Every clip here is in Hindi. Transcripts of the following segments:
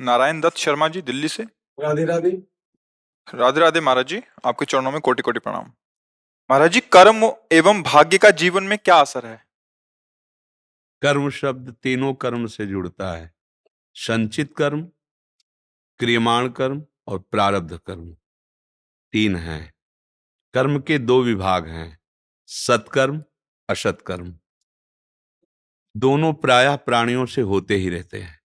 नारायण दत्त शर्मा जी, दिल्ली से। राधे राधे। राधे राधे महाराज जी, आपके चरणों में कोटि कोटि प्रणाम। महाराज जी, कर्म एवं भाग्य का जीवन में क्या असर है? कर्म शब्द तीनों कर्म से जुड़ता है। संचित कर्म, क्रियमाण कर्म और प्रारब्ध कर्म, तीन हैं। कर्म के दो विभाग हैं, सत्कर्म, असत्कर्म। दोनों प्रायः प्राणियों से होते ही रहते हैं।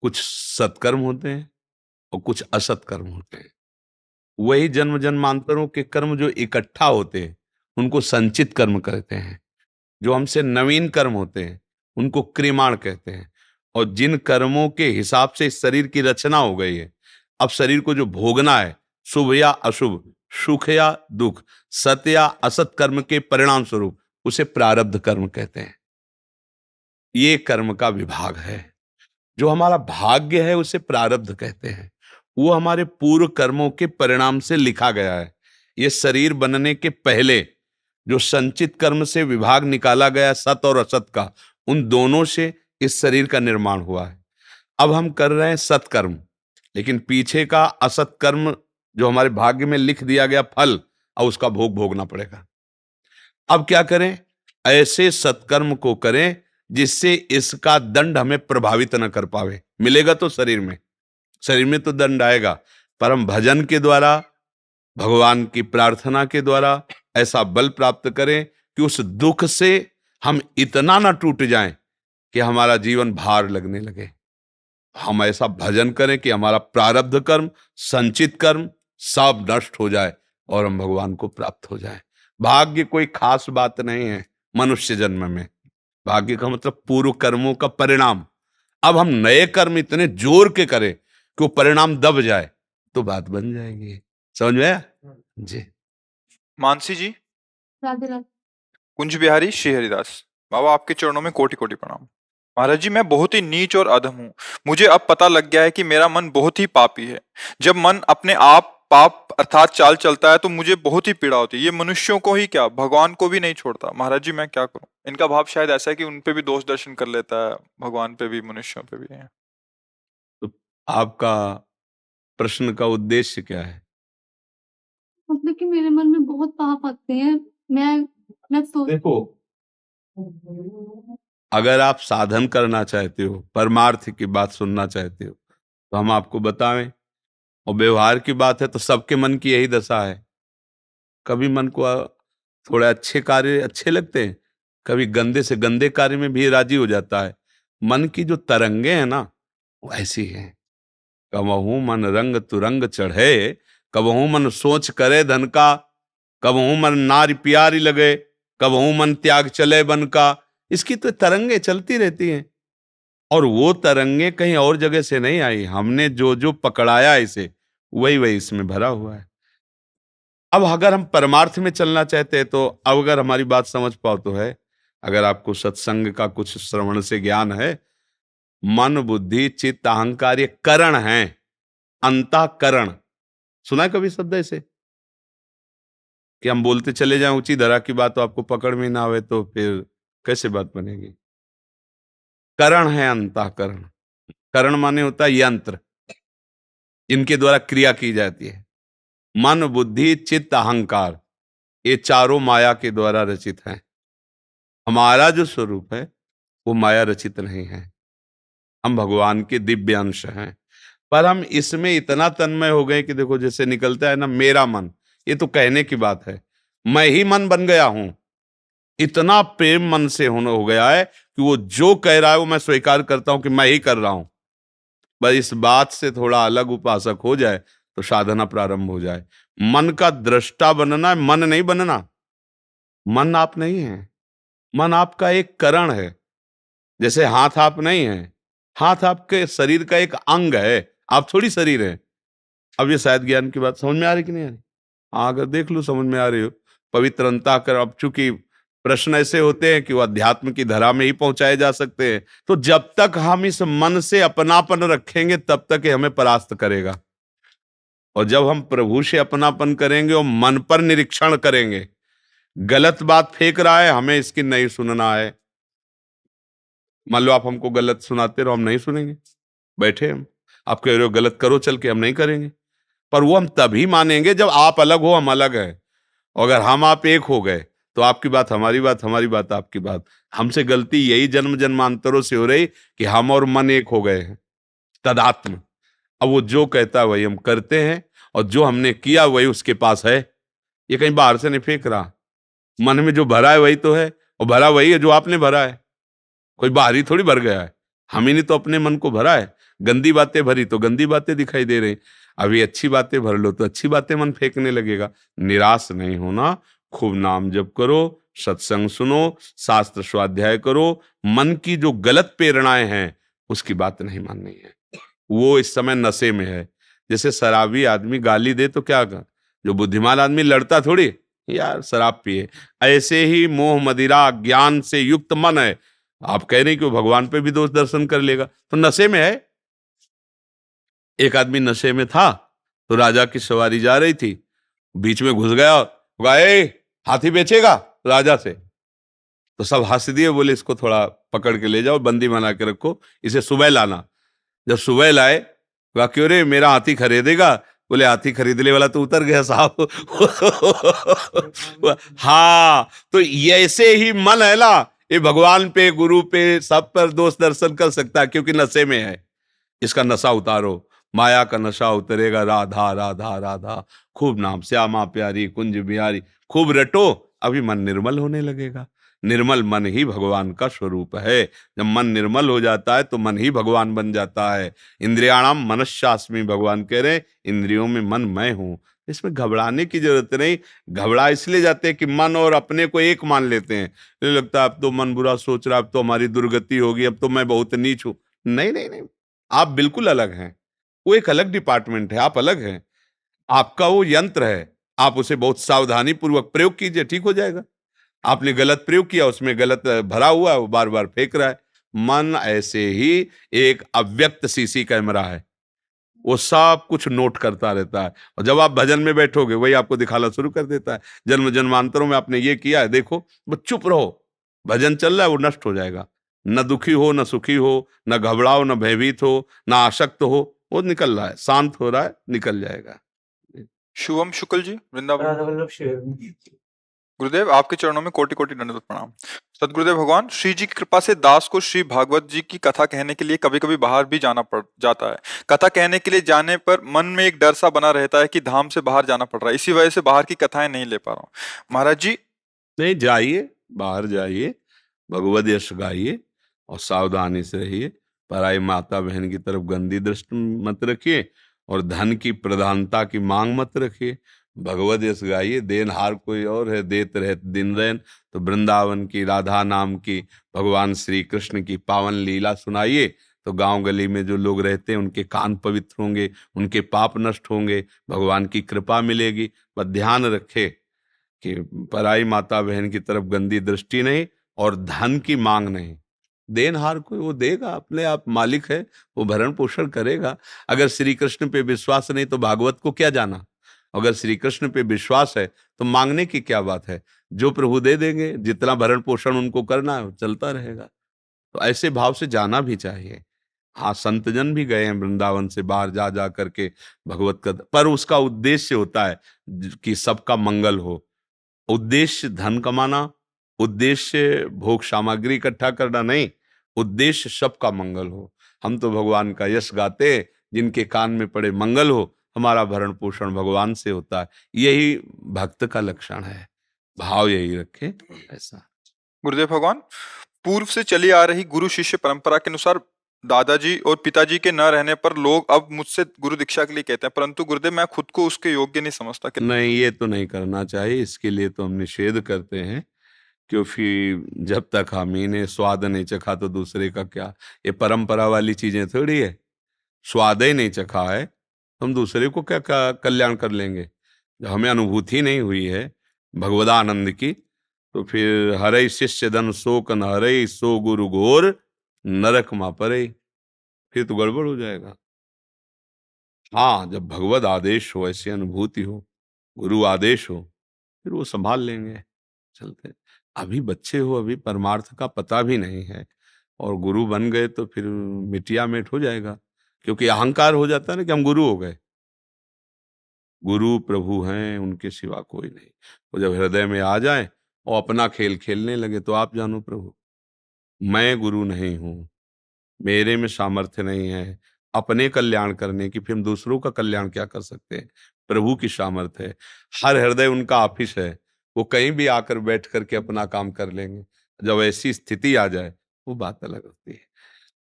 कुछ सत्कर्म होते हैं और कुछ असत्कर्म होते हैं। वही जन्म जन्मांतरों के कर्म जो इकट्ठा होते हैं उनको संचित कर्म कहते हैं। जो हमसे नवीन कर्म होते हैं उनको क्रियमाण कहते हैं। और जिन कर्मों के हिसाब से इस शरीर की रचना हो गई है, अब शरीर को जो भोगना है, शुभ या अशुभ, सुख या दुख, सत्य या असत कर्म के परिणाम स्वरूप, उसे प्रारब्ध कर्म कहते हैं। ये कर्म का विभाग है। जो हमारा भाग्य है उसे प्रारब्ध कहते हैं। वो हमारे पूर्व कर्मों के परिणाम से लिखा गया है। ये शरीर बनने के पहले जो संचित कर्म से विभाग निकाला गया, सत और असत का, उन दोनों से इस शरीर का निर्माण हुआ है। अब हम कर रहे हैं सत्कर्म, लेकिन पीछे का असत कर्म जो हमारे भाग्य में लिख दिया गया फल, अब उसका भोग भोगना पड़ेगा। अब क्या करें? ऐसे सत्कर्म को करें जिससे इसका दंड हमें प्रभावित न कर पावे। मिलेगा तो शरीर में तो दंड आएगा, पर हम भजन के द्वारा, भगवान की प्रार्थना के द्वारा ऐसा बल प्राप्त करें कि उस दुख से हम इतना ना टूट जाएं कि हमारा जीवन भार लगने लगे। हम ऐसा भजन करें कि हमारा प्रारब्ध कर्म, संचित कर्म सब नष्ट हो जाए और हम भगवान को प्राप्त हो जाए। भाग्य कोई खास बात नहीं है मनुष्य जन्म में। भाग्य का मतलब पूर्व कर्मों का परिणाम। अब हम नए कर्म इतने जोर के करें कि वो परिणाम दब जाए तो बात बन जाएगी। समझ में आया जी? मानसी जी। राधे राधे। कुंज बिहारी श्री हरिदास, बाबा आपके चरणों में कोटि कोटि प्रणाम। महाराज जी, मैं बहुत ही नीच और अधम हूँ। मुझे अब पता लग गया है कि मेरा मन बहुत ही पापी है। जब मन अपने आप पाप अर्थात चाल चलता है तो मुझे बहुत ही पीड़ा होती है। ये मनुष्यों को ही क्या, भगवान को भी नहीं छोड़ता। महाराज जी, मैं क्या करूं? इनका भाव शायद ऐसा है कि उन पे भी दोष दर्शन कर लेता है, भगवान पे भी, मनुष्यों पे भी है। तो आपका प्रश्न का उद्देश्य क्या है? मतलब कि मेरे मन में बहुत पाप आते हैं। मैं सोच देखो, अगर आप साधन करना चाहते हो, परमार्थ की बात सुनना चाहते हो, तो हम आपको बतावें। और व्यवहार की बात है तो सबके मन की यही दशा है। कभी मन को थोड़े अच्छे कार्य अच्छे लगते हैं, कभी गंदे से गंदे कार्य में भी राजी हो जाता है। मन की जो तरंगे हैं ना, वो ऐसी हैं। कबहू मन रंग तुरंग चढ़े, कबहू मन सोच करे धन का, कबहू मन नारी प्यारी लगे, कबहू मन त्याग चले बन का। इसकी तो तरंगे चलती रहती हैं। और वो तरंगे कहीं और जगह से नहीं आई। हमने जो जो पकड़ाया इसे, वही वही इसमें भरा हुआ है। अब अगर हम परमार्थ में चलना चाहते हैं तो अब अगर हमारी बात समझ पाओ तो है, अगर आपको सत्संग का कुछ श्रवण से ज्ञान है, मन बुद्धि चित्त अहंकार ये करण हैं। अंतःकरण सुना है कभी शब्द ऐसे? कि हम बोलते चले जाएं ऊंची धरा की बात, तो आपको पकड़ में ना आवे तो फिर कैसे बात बनेगी? करण है अंतःकरण। करण माने होता है यंत्र, इनके द्वारा क्रिया की जाती है। मन बुद्धि चित्त अहंकार ये चारों माया के द्वारा रचित हैं। हमारा जो स्वरूप है वो माया रचित नहीं है। हम भगवान के दिव्य अंश हैं। पर हम इसमें इतना तन्मय हो गए कि देखो जैसे निकलता है ना मेरा मन, ये तो कहने की बात है। मैं ही मन बन गया हूं। इतना प्रेम मन से होने हो गया है कि वो जो कह रहा है वो मैं स्वीकार करता हूं कि मैं ही कर रहा हूं। बस इस बात से थोड़ा अलग उपासक हो जाए तो साधना प्रारंभ हो जाए। मन का दृष्टा बनना है, मन नहीं बनना। मन आप नहीं है, मन आपका एक करण है। जैसे हाथ आप नहीं है, हाथ आपके शरीर का एक अंग है, आप थोड़ी शरीर है। अब ये शायद ज्ञान की बात समझ में आ रही कि नहीं आ रही? हाँ, अगर देख लो समझ में आ रही हो। पवित्र अंतःकरण, अब चूंकि प्रश्न ऐसे होते हैं कि वो अध्यात्म की धरा में ही पहुंचाए जा सकते हैं, तो जब तक हम इस मन से अपनापन रखेंगे तब तक ये हमें परास्त करेगा। और जब हम प्रभु से अपनापन करेंगे और मन पर निरीक्षण करेंगे, गलत बात फेंक रहा है, हमें इसकी नहीं सुनना है। मान लो आप हमको गलत सुनाते रहो, हम नहीं सुनेंगे। बैठे हम, आप कह रहे हो गलत करो चल के, हम नहीं करेंगे। पर वो हम तभी मानेंगे जब आप अलग हो, हम अलग है। अगर हम आप एक हो गए तो आपकी बात हमारी बात, हमारी बात आपकी बात। हमसे गलती यही जन्म जन्मांतरों से हो रही कि हम और मन एक हो गए हैं, तदात्म। अब वो जो कहता है वही हम करते हैं, और जो हमने किया वही उसके पास है। ये कहीं बाहर से नहीं फेंक रहा, मन में जो भरा है वही तो है, और भरा वही है जो आपने भरा है। कोई बाहरी थोड़ी भर गया है, हम ही ने तो अपने मन को भरा है। गंदी बातें भरी तो गंदी बातें दिखाई दे रही। अभी अच्छी बातें भर लो तो अच्छी बातें मन फेंकने लगेगा। निराश नहीं होना, खूब नाम जप करो, सत्संग सुनो, शास्त्र स्वाध्याय करो। मन की जो गलत प्रेरणाएं हैं उसकी बात नहीं माननी है। वो इस समय नशे में है। जैसे शराबी आदमी गाली दे तो क्या कर, जो बुद्धिमान आदमी लड़ता थोड़ी, यार शराब पिए। ऐसे ही मोह मदिरा ज्ञान से युक्त मन है, आप कह रहे हैं कि वो भगवान पे भी दोष दर्शन कर लेगा, तो नशे में है। एक आदमी नशे में था, तो राजा की सवारी जा रही थी, बीच में घुस गया, कहा, "ए, हाथी बेचेगा?" राजा से। तो सब हंस दिए, बोले इसको थोड़ा पकड़ के ले जाओ, बंदी बना के रखो, इसे सुबह लाना। जब सुबह लाए, कहा, "क्यों रे, मेरा हाथी खरीदेगा?" बोले, "हाथी खरीदने वाला तो उतर गया साहब।" हाँ, तो ये ऐसे ही मन है ना, ये भगवान पे, गुरु पे, सब पर दोष दर्शन कर सकता है, क्योंकि नशे में है। इसका नशा उतारो, माया का नशा उतरेगा। राधा राधा राधा, खूब नाम, श्यामा प्यारी कुंज बिहारी, खूब रटो, अभी मन निर्मल होने लगेगा। निर्मल मन ही भगवान का स्वरूप है। जब मन निर्मल हो जाता है तो मन ही भगवान बन जाता है। इंद्रियाणाम मनश्चास्मि, भगवान कह रहे हैं इंद्रियों में मन मैं हूं। इसमें घबराने की जरूरत नहीं। घबरा इसलिए जाते हैं कि मन और अपने को एक मान लेते हैं। ये लगता है अब तो मन बुरा सोच रहा है, अब तो हमारी दुर्गति होगी, अब तो मैं बहुत नीच हूं। नहीं नहीं नहीं, आप बिल्कुल अलग हैं। वो एक अलग डिपार्टमेंट है, आप अलग हैं। आपका वो यंत्र है, आप उसे बहुत सावधानी पूर्वक प्रयोग कीजिए, ठीक हो जाएगा। आपने गलत प्रयोग किया, उसमें गलत भरा हुआ है, वो बार बार फेंक रहा है। मन ऐसे ही एक अव्यक्त सीसी कैमरा है, वो सब कुछ नोट करता रहता है। और जब आप भजन में बैठोगे वही आपको दिखाना शुरू कर देता है। जन्म जन्मांतरों में आपने ये किया है, देखो, वो चुप रहो। भजन चल रहा है, वो नष्ट हो जाएगा। न दुखी हो, न सुखी हो, न घबराओ, न भयभीत हो, न आसक्त हो, वो निकल रहा है, शांत हो रहा है, निकल जाएगा। शुभम शुक्ल जी, वृंदावन। राधा वल्लभ शेर। गुरुदेव, आपके चरणों में कोटि कोटि दंडवत प्रणाम। सदगुरुदेव भगवान श्री जी की कृपा से दास को श्री भागवत जी की कथा कहने के लिए कभी कभी बाहर भी जाना पड़ जाता है। कथा कहने के लिए जाने पर मन में एक डर सा बना रहता है कि धाम से बाहर जाना पड़ रहा है, इसी वजह से बाहर की कथाएं नहीं ले पा रहा हूँ। महाराज जी, नहीं, जाइए, बाहर जाइए, भगवद यश गाइए, और सावधानी से रहिए। पराई माता बहन की तरफ गंदी दृष्टि मत रखिए, और धन की प्रधानता की मांग मत रखिए। भगवद यश गाइए। देनहार कोई और है, देत रहत दिन रैन। तो वृंदावन की, राधा नाम की, भगवान श्री कृष्ण की पावन लीला सुनाइए, तो गांव गली में जो लोग रहते हैं उनके कान पवित्र होंगे, उनके पाप नष्ट होंगे, भगवान की कृपा मिलेगी। बस ध्यान रखे कि पराई माता बहन की तरफ गंदी दृष्टि नहीं, और धन की मांग नहीं। देनहार को वो देगा, अपने आप मालिक है, वो भरण पोषण करेगा। अगर श्री कृष्ण पे विश्वास नहीं तो भागवत को क्या जाना। अगर श्री कृष्ण पे विश्वास है तो मांगने की क्या बात है। जो प्रभु दे देंगे, जितना भरण पोषण उनको करना है वो चलता रहेगा। तो ऐसे भाव से जाना भी चाहिए। हाँ, संतजन भी गए हैं वृंदावन से बाहर जा जा करके भगवत का, पर उसका उद्देश्य होता है कि सबका मंगल हो। उद्देश्य धन कमाना, उद्देश्य भोग सामग्री इकट्ठा करना नहीं, उद्देश्य सबका मंगल हो। हम तो भगवान का यश गाते हैं, जिनके कान में पड़े मंगल हो। हमारा भरण पोषण भगवान से होता है, यही भक्त का लक्षण है। भाव यही रखे ऐसा। गुरुदेव भगवान, पूर्व से चली आ रही गुरु शिष्य परंपरा के अनुसार दादाजी और पिताजी के न रहने पर लोग अब मुझसे गुरु दीक्षा के लिए कहते हैं, परंतु गुरुदेव मैं खुद को उसके योग्य नहीं समझता कि नहीं, ये तो नहीं करना चाहिए। इसके लिए तो हम निषेध करते हैं, क्योंकि जब तक हम ही ने स्वाद नहीं चखा तो दूसरे का क्या। ये परंपरा वाली चीजें थोड़ी है। स्वाद ही नहीं चखा है, हम दूसरे को क्या कल्याण कर लेंगे। जब हमें अनुभूति नहीं हुई है भगवदानंद की, तो फिर हरे शिष्य धन शोक न हरे, सो गुरु घोर नरक मा परे, फिर तो गड़बड़ हो जाएगा। हाँ, जब भगवद आदेश हो, ऐसी अनुभूति हो, गुरु आदेश हो, फिर वो संभाल लेंगे, चलते। अभी बच्चे हो, अभी परमार्थ का पता भी नहीं है, और गुरु बन गए तो फिर मिटिया मेट हो जाएगा। क्योंकि अहंकार हो जाता है ना कि हम गुरु हो गए। गुरु प्रभु हैं, उनके सिवा कोई नहीं। वो जब हृदय में आ जाए और अपना खेल खेलने लगे तो आप जानो प्रभु, मैं गुरु नहीं हूं, मेरे में सामर्थ्य नहीं है अपने कल्याण करने की, फिर हम दूसरों का कल्याण क्या कर सकते हैं? प्रभु की सामर्थ्य है। हर हृदय उनका ऑफिस है, वो कहीं भी आकर बैठ करके अपना काम कर लेंगे। जब ऐसी स्थिति आ जाए वो बात अलग होती है।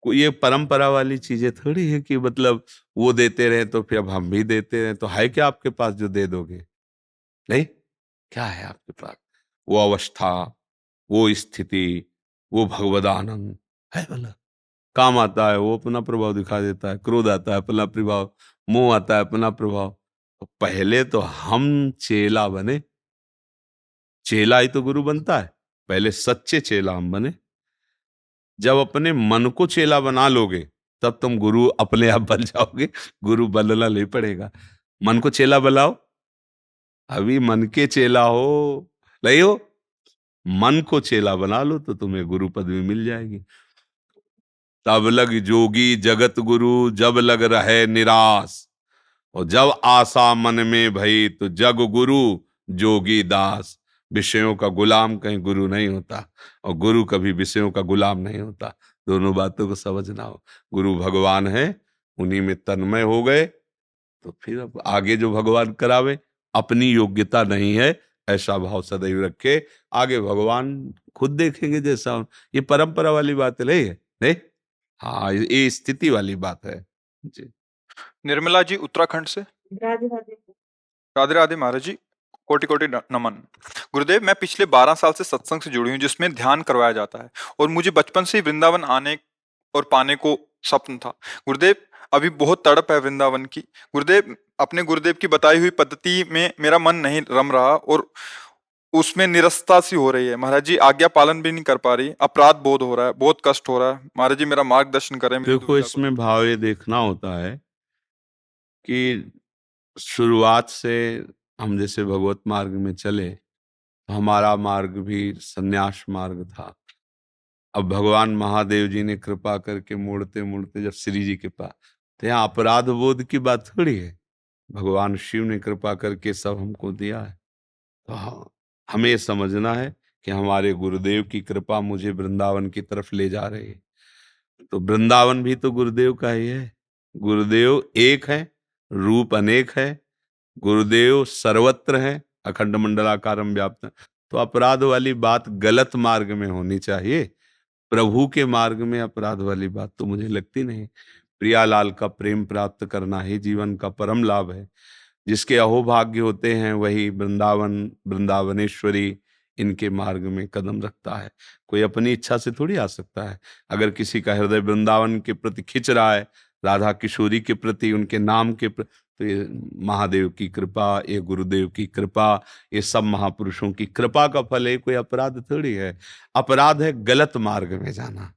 कोई ये परंपरा वाली चीजें थोड़ी है कि मतलब वो देते रहे तो फिर अब हम भी देते रहे। तो है क्या आपके पास जो दे दोगे? नहीं। क्या है आपके पास? वो अवस्था, वो स्थिति, वो भगवदानंद है भला? काम आता है वो अपना प्रभाव दिखा देता है, क्रोध आता है अपना प्रभाव, मोह आता है अपना प्रभाव। तो पहले तो हम चेला बने, चेला ही तो गुरु बनता है। पहले सच्चे चेला हम बने। जब अपने मन को चेला बना लोगे तब तुम गुरु अपने आप बन जाओगे। गुरु बनना नहीं पड़ेगा। मन को चेला बनाओ, अभी मन के चेला हो नहीं हो, मन को चेला बना लो तो तुम्हें गुरु पदवी मिल जाएगी। तब लग जोगी जगत गुरु, जब लग रहे निराश, और जब आशा मन में भई तो जग गुरु जोगी दास। विषयों का गुलाम कहीं गुरु नहीं होता और गुरु कभी विषयों का गुलाम नहीं होता। दोनों बातों को समझना हो। गुरु भगवान है, उन्हीं में तन्मय हो गए तो फिर अब आगे जो भगवान करावे, अपनी योग्यता नहीं है ऐसा भाव सदैव रखे, आगे भगवान खुद देखेंगे जैसा हो। ये परंपरा वाली बात नहीं है, नहीं। हाँ, ये स्थिति वाली बात है जी। निर्मला जी उत्तराखंड से। राधे राधे। राधे राधे महाराज जी, कोटि कोटि नमन। गुरुदेव, मैं पिछले 12 साल से सत्संग से जुड़ी हूँ जिसमें ध्यान करवाया जाता है और मुझे बचपन से ही वृंदावन आने और पाने को स्वप्न था। गुरुदेव, अभी बहुत तड़प है वृंदावन की। गुरुदेव, अपने गुरुदेव की बताई हुई पद्धति में मेरा मन नहीं रम रहा और उसमें निरस्ता सी हो रही है। महाराज जी, आज्ञा पालन भी नहीं कर पा रही, अपराध बोध हो रहा है, बहुत कष्ट हो रहा है। महाराज जी, मेरा मार्गदर्शन करें। मेरी देखो, दुविधा को इसमें भाव ये देखना होता है कि शुरुआत से हम जैसे भगवत मार्ग में चले तो हमारा मार्ग भी संन्यास मार्ग था। अब भगवान महादेव जी ने कृपा करके मुड़ते मुड़ते जब श्री जी के पास, तो यहाँ अपराध बोध की बात थोड़ी है। भगवान शिव ने कृपा करके सब हमको दिया है। तो हाँ, हमें ये समझना है कि हमारे गुरुदेव की कृपा मुझे वृंदावन की तरफ ले जा रही है। तो वृंदावन भी तो गुरुदेव का ही है। गुरुदेव एक है, रूप अनेक है। गुरुदेव सर्वत्र है, अखंड मंडलाकारम व्याप्त। तो अपराध वाली बात गलत मार्ग में होनी चाहिए। प्रभु के मार्ग में अपराध वाली बात तो मुझे लगती नहीं। प्रियालाल का प्रेम प्राप्त करना ही जीवन का परम लाभ है। जिसके अहोभाग्य होते हैं वही वृंदावन, वृंदावनेश्वरी इनके मार्ग में कदम रखता है। कोई अपनी इच्छा से थोड़ी आ सकता है। अगर किसी का हृदय वृंदावन के प्रति खिंच रहा है, राधा किशोरी के प्रति, उनके नाम के प्रति, तो ये महादेव की कृपा, ये गुरुदेव की कृपा, ये सब महापुरुषों की कृपा का फल है। कोई अपराध थोड़ी है। अपराध है गलत मार्ग में जाना,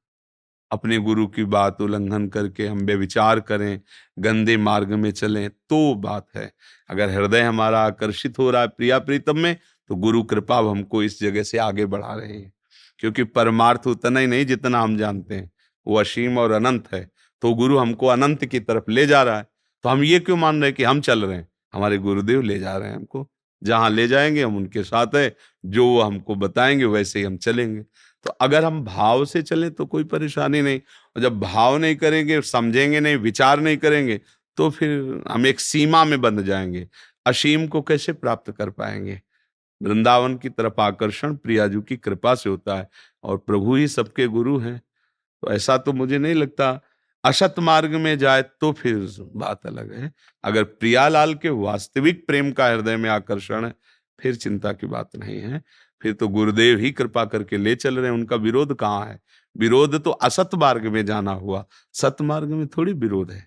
अपने गुरु की बात उल्लंघन करके हम बेविचार करें, गंदे मार्ग में चलें तो बात है। अगर हृदय हमारा आकर्षित हो रहा है प्रिया प्रीतम में, तो गुरु कृपा अब हमको इस जगह से आगे बढ़ा रही है। क्योंकि परमार्थ उतना ही नहीं जितना हम जानते हैं, वो असीम और अनंत है। तो गुरु हमको अनंत की तरफ ले जा रहा है। तो हम ये क्यों मान रहे हैं कि हम चल रहे हैं? हमारे गुरुदेव ले जा रहे हैं हमको। जहां ले जाएंगे हम उनके साथ है, जो वो हमको बताएंगे वैसे ही हम चलेंगे। तो अगर हम भाव से चलें तो कोई परेशानी नहीं, और जब भाव नहीं करेंगे, समझेंगे नहीं, विचार नहीं करेंगे, तो फिर हम एक सीमा में बंध जाएंगे। असीम को कैसे प्राप्त कर पाएंगे? वृंदावन की तरफ आकर्षण प्रियाजू की कृपा से होता है और प्रभु ही सबके गुरु हैं। तो ऐसा तो मुझे नहीं लगता। असत मार्ग में जाए तो फिर बात अलग है। अगर प्रियालाल के वास्तविक प्रेम का हृदय में आकर्षण है, फिर चिंता की बात नहीं है। फिर तो गुरुदेव ही कृपा करके ले चल रहे हैं। उनका विरोध कहाँ है? विरोध तो असत मार्ग में जाना हुआ, सत मार्ग में थोड़ी विरोध है।